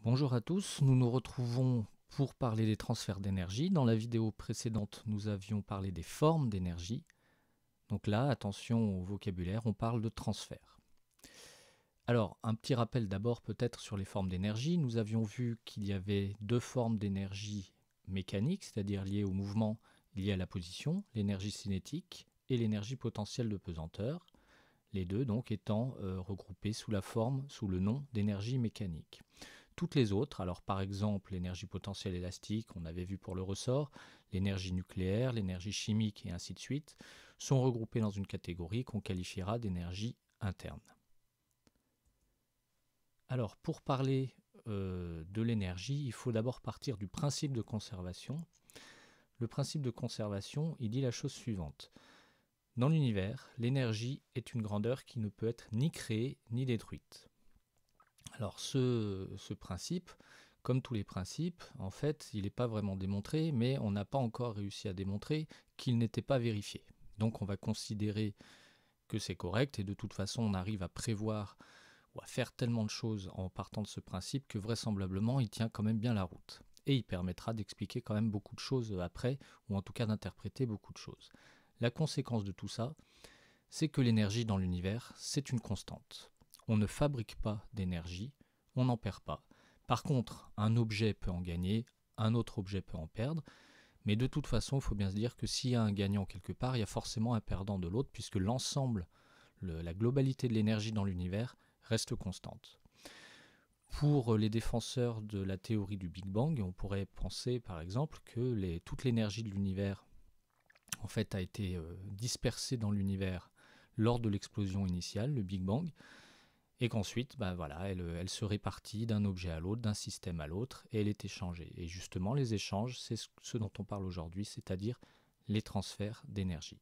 Bonjour à tous, nous nous retrouvons pour parler des transferts d'énergie. Dans la vidéo précédente, nous avions parlé des formes d'énergie. Donc là, attention au vocabulaire, on parle de transfert. Alors, un petit rappel d'abord peut-être sur les formes d'énergie. Nous avions vu qu'il y avait deux formes d'énergie mécanique, c'est-à-dire liées au mouvement, liées à la position, l'énergie cinétique et l'énergie potentielle de pesanteur. Les deux donc étant regroupés sous le nom d'énergie mécanique. Toutes les autres, alors par exemple l'énergie potentielle élastique, on avait vu pour le ressort, l'énergie nucléaire, l'énergie chimique et ainsi de suite, sont regroupées dans une catégorie qu'on qualifiera d'énergie interne. Alors pour parler de l'énergie, il faut d'abord partir du principe de conservation. Le principe de conservation, il dit la chose suivante. Dans l'univers, l'énergie est une grandeur qui ne peut être ni créée ni détruite. Alors ce principe, comme tous les principes, en fait, il n'est pas vraiment démontré, mais on n'a pas encore réussi à démontrer qu'il n'était pas vérifié. Donc on va considérer que c'est correct, et de toute façon on arrive à prévoir ou à faire tellement de choses en partant de ce principe que vraisemblablement il tient quand même bien la route. Et il permettra d'expliquer quand même beaucoup de choses après, ou en tout cas d'interpréter beaucoup de choses. La conséquence de tout ça, c'est que l'énergie dans l'univers, c'est une constante. On ne fabrique pas d'énergie, on n'en perd pas. Par contre, un objet peut en gagner, un autre objet peut en perdre, mais de toute façon, il faut bien se dire que s'il y a un gagnant quelque part, il y a forcément un perdant de l'autre, puisque l'ensemble, la globalité de l'énergie dans l'univers reste constante. Pour les défenseurs de la théorie du Big Bang, on pourrait penser par exemple que toute l'énergie de l'univers en fait, a été dispersée dans l'univers lors de l'explosion initiale, le Big Bang, et qu'ensuite, elle se répartit d'un objet à l'autre, d'un système à l'autre, et elle est échangée. Et justement, les échanges, c'est ce dont on parle aujourd'hui, c'est-à-dire les transferts d'énergie.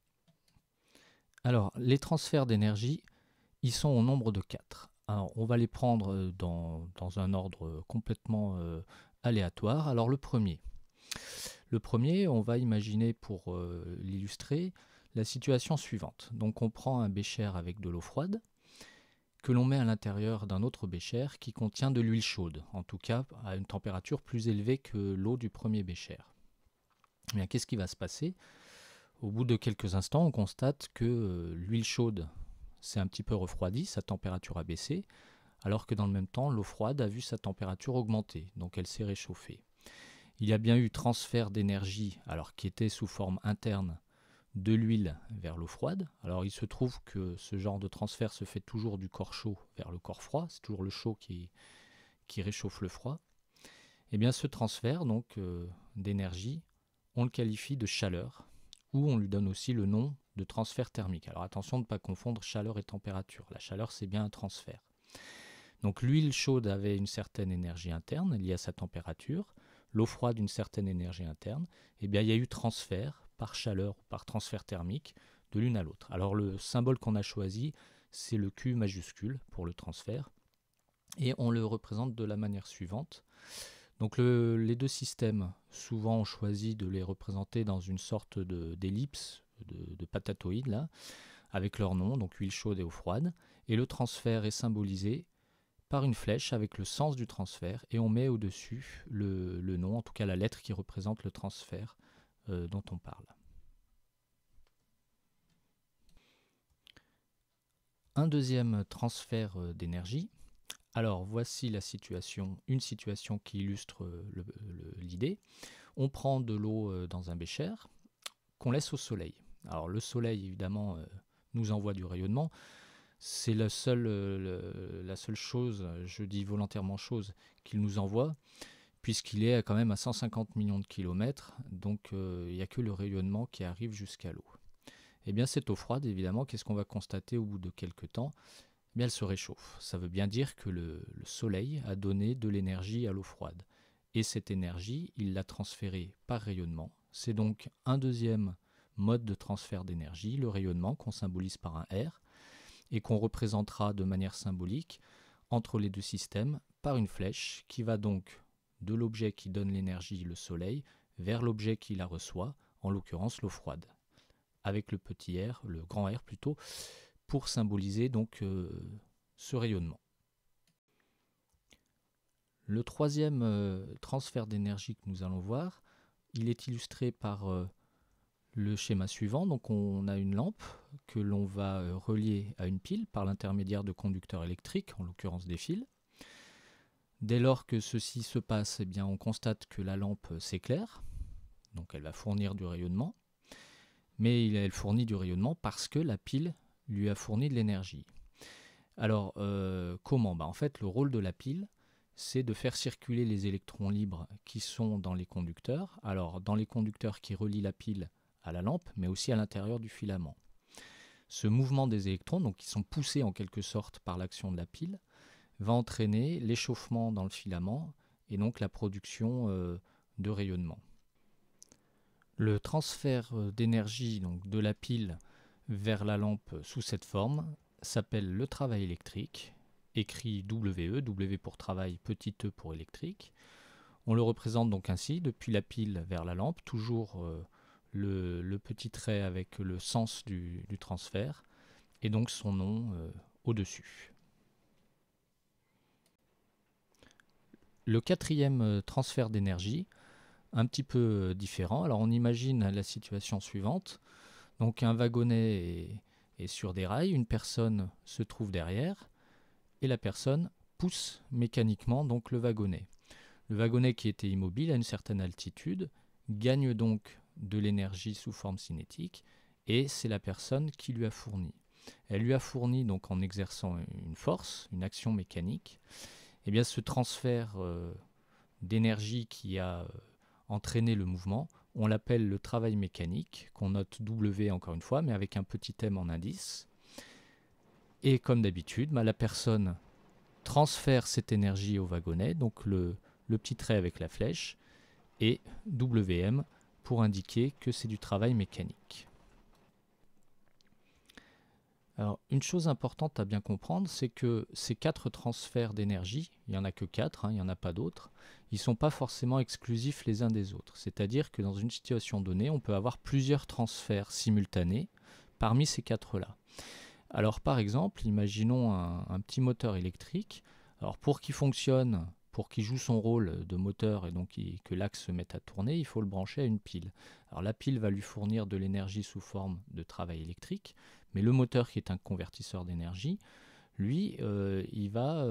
Alors, les transferts d'énergie, ils sont au nombre de 4. Alors, on va les prendre dans un ordre complètement aléatoire. Alors, le premier, on va imaginer pour l'illustrer la situation suivante. Donc, on prend un bécher avec de l'eau froide, que l'on met à l'intérieur d'un autre bécher qui contient de l'huile chaude, en tout cas à une température plus élevée que l'eau du premier bécher. Eh bien, qu'est-ce qui va se passer? Au bout de quelques instants, on constate que l'huile chaude s'est un petit peu refroidie, sa température a baissé, alors que dans le même temps, l'eau froide a vu sa température augmenter, donc elle s'est réchauffée. Il y a bien eu transfert d'énergie, alors qui était sous forme interne, de l'huile vers l'eau froide. Alors il se trouve que ce genre de transfert se fait toujours du corps chaud vers le corps froid, c'est toujours le chaud qui réchauffe le froid. Et bien ce transfert donc d'énergie, on le qualifie de chaleur, ou on lui donne aussi le nom de transfert thermique. Alors attention de ne pas confondre chaleur et température. La chaleur c'est bien un transfert. Donc l'huile chaude avait une certaine énergie interne liée à sa température, l'eau froide une certaine énergie interne, et bien il y a eu transfert par chaleur ou par transfert thermique de l'une à l'autre. Alors le symbole qu'on a choisi, c'est le Q majuscule pour le transfert, et on le représente de la manière suivante. Donc les deux systèmes, souvent on choisit de les représenter dans une sorte d'ellipse, de patatoïde là, avec leur nom, donc huile chaude et eau froide, et le transfert est symbolisé par une flèche avec le sens du transfert, et on met au-dessus le nom, en tout cas la lettre qui représente le transfert dont on parle. Un deuxième transfert d'énergie. Alors voici une situation qui illustre l'idée. On prend de l'eau dans un bécher qu'on laisse au soleil. Alors le soleil évidemment nous envoie du rayonnement. C'est la seule chose, je dis volontairement chose, qu'il nous envoie, puisqu'il est quand même à 150 millions de kilomètres, donc il n'y a que le rayonnement qui arrive jusqu'à l'eau. Et bien cette eau froide, évidemment, qu'est-ce qu'on va constater au bout de quelques temps? Eh bien elle se réchauffe. Ça veut bien dire que le soleil a donné de l'énergie à l'eau froide. Et cette énergie, il l'a transférée par rayonnement. C'est donc un deuxième mode de transfert d'énergie, le rayonnement, qu'on symbolise par un R, et qu'on représentera de manière symbolique entre les deux systèmes par une flèche qui va donc de l'objet qui donne l'énergie, le soleil, vers l'objet qui la reçoit, en l'occurrence l'eau froide, avec le petit r, le grand R plutôt, pour symboliser donc ce rayonnement. Le troisième transfert d'énergie que nous allons voir, il est illustré par le schéma suivant. Donc on a une lampe que l'on va relier à une pile par l'intermédiaire de conducteurs électriques, en l'occurrence des fils. Dès lors que ceci se passe, eh bien, on constate que la lampe s'éclaire, donc elle va fournir du rayonnement, mais elle fournit du rayonnement parce que la pile lui a fourni de l'énergie. Alors comment ? En fait, le rôle de la pile, c'est de faire circuler les électrons libres qui sont dans les conducteurs, alors dans les conducteurs qui relient la pile à la lampe, mais aussi à l'intérieur du filament. Ce mouvement des électrons, donc qui sont poussés en quelque sorte par l'action de la pile, va entraîner l'échauffement dans le filament et donc la production de rayonnement. Le transfert d'énergie donc, de la pile vers la lampe sous cette forme s'appelle le travail électrique, écrit WE, W pour travail, petit e pour électrique. On le représente donc ainsi, depuis la pile vers la lampe, toujours le petit trait avec le sens du transfert, et donc son nom au-dessus. Le quatrième transfert d'énergie, un petit peu différent. Alors on imagine la situation suivante. Donc un wagonnet est sur des rails, une personne se trouve derrière, et la personne pousse mécaniquement donc le wagonnet. Le wagonnet qui était immobile à une certaine altitude gagne donc de l'énergie sous forme cinétique, et c'est la personne qui lui a fourni. Elle lui a fourni donc en exerçant une force, une action mécanique. Et bien ce transfert d'énergie qui a entraîné le mouvement, on l'appelle le travail mécanique, qu'on note W encore une fois, mais avec un petit m en indice. Et comme d'habitude, la personne transfère cette énergie au wagonnet, donc le petit trait avec la flèche, et WM pour indiquer que c'est du travail mécanique. Alors, une chose importante à bien comprendre, c'est que ces 4 transferts d'énergie, il n'y en a que 4, il n'y en a pas d'autres, ils ne sont pas forcément exclusifs les uns des autres. C'est-à-dire que dans une situation donnée, on peut avoir plusieurs transferts simultanés parmi ces 4-là. Alors par exemple, imaginons un petit moteur électrique. Alors pour qu'il fonctionne, pour qu'il joue son rôle de moteur et donc que l'axe se mette à tourner, il faut le brancher à une pile. Alors la pile va lui fournir de l'énergie sous forme de travail électrique, mais le moteur qui est un convertisseur d'énergie, lui, il va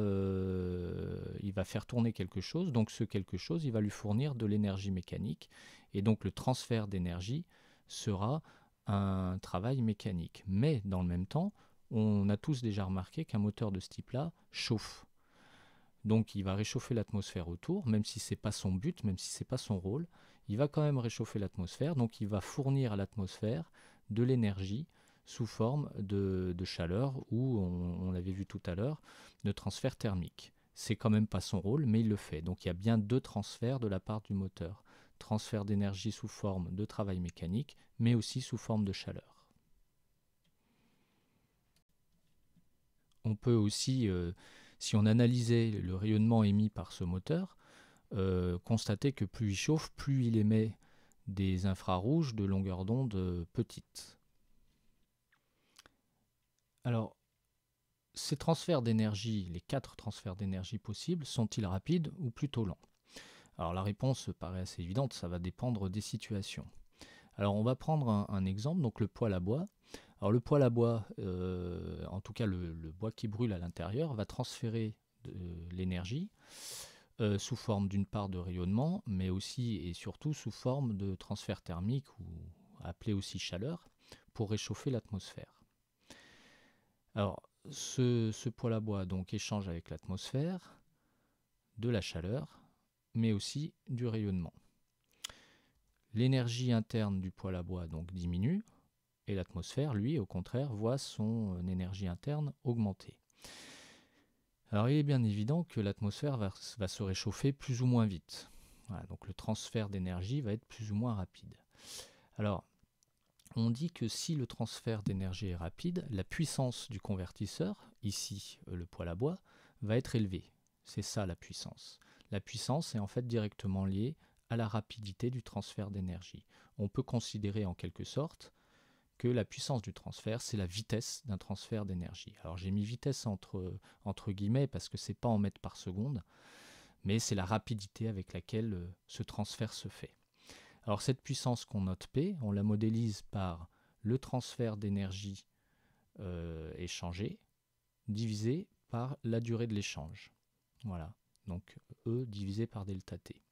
faire tourner quelque chose, donc ce quelque chose, il va lui fournir de l'énergie mécanique, et donc le transfert d'énergie sera un travail mécanique. Mais dans le même temps, on a tous déjà remarqué qu'un moteur de ce type-là chauffe. Donc il va réchauffer l'atmosphère autour, même si ce n'est pas son but, même si ce n'est pas son rôle, il va quand même réchauffer l'atmosphère, donc il va fournir à l'atmosphère de l'énergie sous forme de chaleur ou, on l'avait vu tout à l'heure, de transfert thermique. C'est quand même pas son rôle, mais il le fait. Donc il y a bien 2 transferts de la part du moteur. Transfert d'énergie sous forme de travail mécanique, mais aussi sous forme de chaleur. On peut aussi, si on analysait le rayonnement émis par ce moteur, constater que plus il chauffe, plus il émet des infrarouges de longueur d'onde petite. Alors, ces transferts d'énergie, les 4 transferts d'énergie possibles, sont-ils rapides ou plutôt lents ? Alors la réponse paraît assez évidente, ça va dépendre des situations. Alors on va prendre un exemple, donc le poêle à bois. Alors le poêle à bois, en tout cas le bois qui brûle à l'intérieur, va transférer de l'énergie sous forme d'une part de rayonnement, mais aussi et surtout sous forme de transfert thermique, ou appelé aussi chaleur, pour réchauffer l'atmosphère. Alors ce poêle à bois donc échange avec l'atmosphère de la chaleur, mais aussi du rayonnement. L'énergie interne du poêle à bois donc diminue, et l'atmosphère, lui, au contraire, voit son énergie interne augmenter. Alors il est bien évident que l'atmosphère va se réchauffer plus ou moins vite. Voilà, donc le transfert d'énergie va être plus ou moins rapide. Alors, on dit que si le transfert d'énergie est rapide, la puissance du convertisseur, ici le poêle à bois, va être élevée. C'est ça la puissance. La puissance est en fait directement liée à la rapidité du transfert d'énergie. On peut considérer en quelque sorte que la puissance du transfert, c'est la vitesse d'un transfert d'énergie. Alors j'ai mis vitesse entre guillemets parce que c'est pas en mètres par seconde, mais c'est la rapidité avec laquelle ce transfert se fait. Alors cette puissance qu'on note P, on la modélise par le transfert d'énergie échangée divisé par la durée de l'échange. Voilà, donc E divisé par delta T.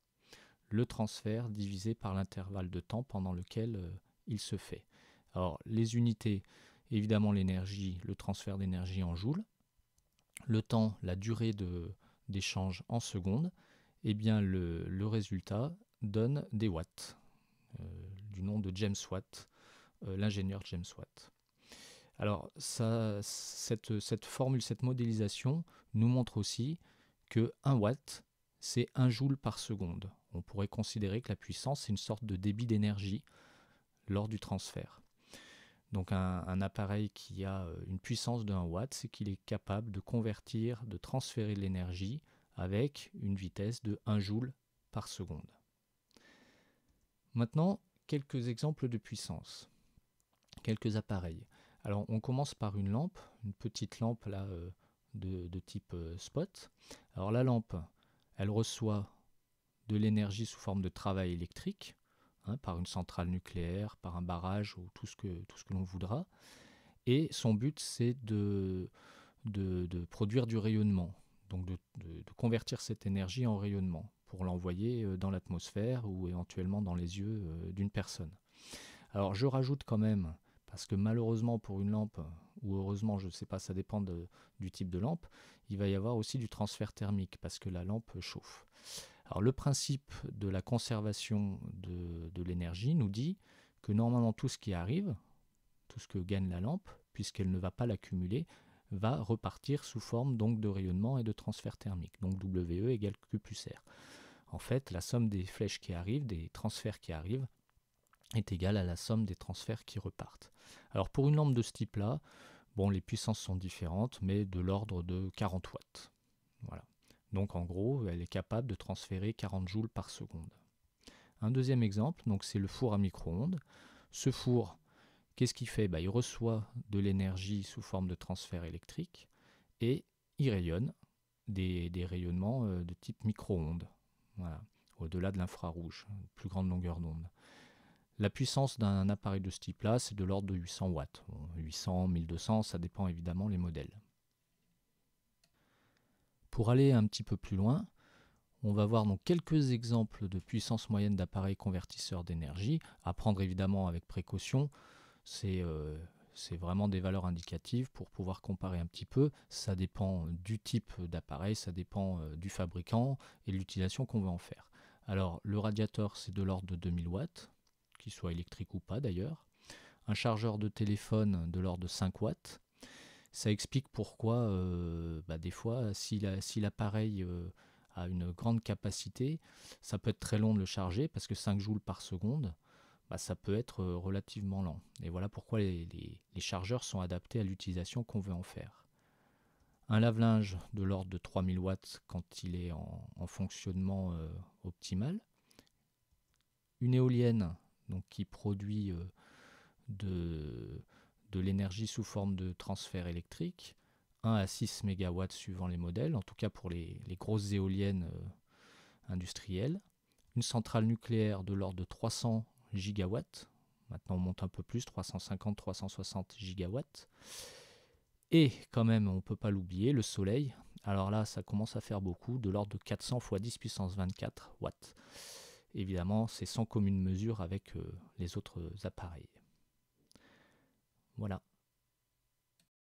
Le transfert divisé par l'intervalle de temps pendant lequel il se fait. Alors les unités, évidemment l'énergie, le transfert d'énergie en joules, le temps, la durée d'échange en secondes, et bien le résultat donne des watts, du nom de James Watt, l'ingénieur James Watt. Alors cette formule, cette modélisation nous montre aussi que 1 watt, c'est 1 joule par seconde. On pourrait considérer que la puissance, c'est une sorte de débit d'énergie lors du transfert. Donc un appareil qui a une puissance de 1 watt, c'est qu'il est capable de convertir, de transférer de l'énergie avec une vitesse de 1 joule par seconde. Maintenant, quelques exemples de puissance, quelques appareils. Alors on commence par une lampe, une petite lampe là, de type spot. Alors la lampe, elle reçoit de l'énergie sous forme de travail électrique, par une centrale nucléaire, par un barrage ou tout ce que l'on voudra. Et son but, c'est de produire du rayonnement, donc de convertir cette énergie en rayonnement pour l'envoyer dans l'atmosphère ou éventuellement dans les yeux d'une personne. Alors je rajoute quand même, parce que malheureusement pour une lampe, ou heureusement, je ne sais pas, ça dépend du type de lampe, il va y avoir aussi du transfert thermique, parce que la lampe chauffe. Alors le principe de la conservation de l'énergie nous dit que normalement tout ce qui arrive, tout ce que gagne la lampe, puisqu'elle ne va pas l'accumuler, va repartir sous forme donc de rayonnement et de transfert thermique. Donc WE égale Q plus R. En fait, la somme des flèches qui arrivent, des transferts qui arrivent, est égale à la somme des transferts qui repartent. Alors pour une lampe de ce type-là, bon, les puissances sont différentes, mais de l'ordre de 40 watts. Voilà. Donc en gros, elle est capable de transférer 40 joules par seconde. Un deuxième exemple, donc c'est le four à micro-ondes. Ce four, qu'est-ce qu'il fait ? Il reçoit de l'énergie sous forme de transfert électrique et il rayonne des rayonnements de type micro-ondes, voilà, au-delà de l'infrarouge, plus grande longueur d'onde. La puissance d'un appareil de ce type-là, c'est de l'ordre de 800 watts. 800, 1200, ça dépend évidemment les modèles. Pour aller un petit peu plus loin, on va voir donc quelques exemples de puissance moyenne d'appareils convertisseurs d'énergie, à prendre évidemment avec précaution. C'est vraiment des valeurs indicatives pour pouvoir comparer un petit peu. Ça dépend du type d'appareil, ça dépend du fabricant et de l'utilisation qu'on veut en faire. Alors le radiateur, c'est de l'ordre de 2000 watts, qu'il soit électrique ou pas d'ailleurs. Un chargeur de téléphone de l'ordre de 5 watts. Ça explique pourquoi des fois, si l'appareil a une grande capacité, ça peut être très long de le charger parce que 5 joules par seconde, ça peut être relativement lent. Et voilà pourquoi les chargeurs sont adaptés à l'utilisation qu'on veut en faire. Un lave-linge de l'ordre de 3000 watts quand il est en fonctionnement optimal. Une éolienne donc, qui produit de l'énergie sous forme de transfert électrique, 1 à 6 MW suivant les modèles, en tout cas pour les grosses éoliennes industrielles. Une centrale nucléaire de l'ordre de 300 gigawatts, maintenant on monte un peu plus, 350-360 gigawatts. Et quand même, on ne peut pas l'oublier, le soleil. Alors là, ça commence à faire beaucoup, de l'ordre de 400 x 10 puissance 24 watts. Évidemment, c'est sans commune mesure avec les autres appareils. Voilà.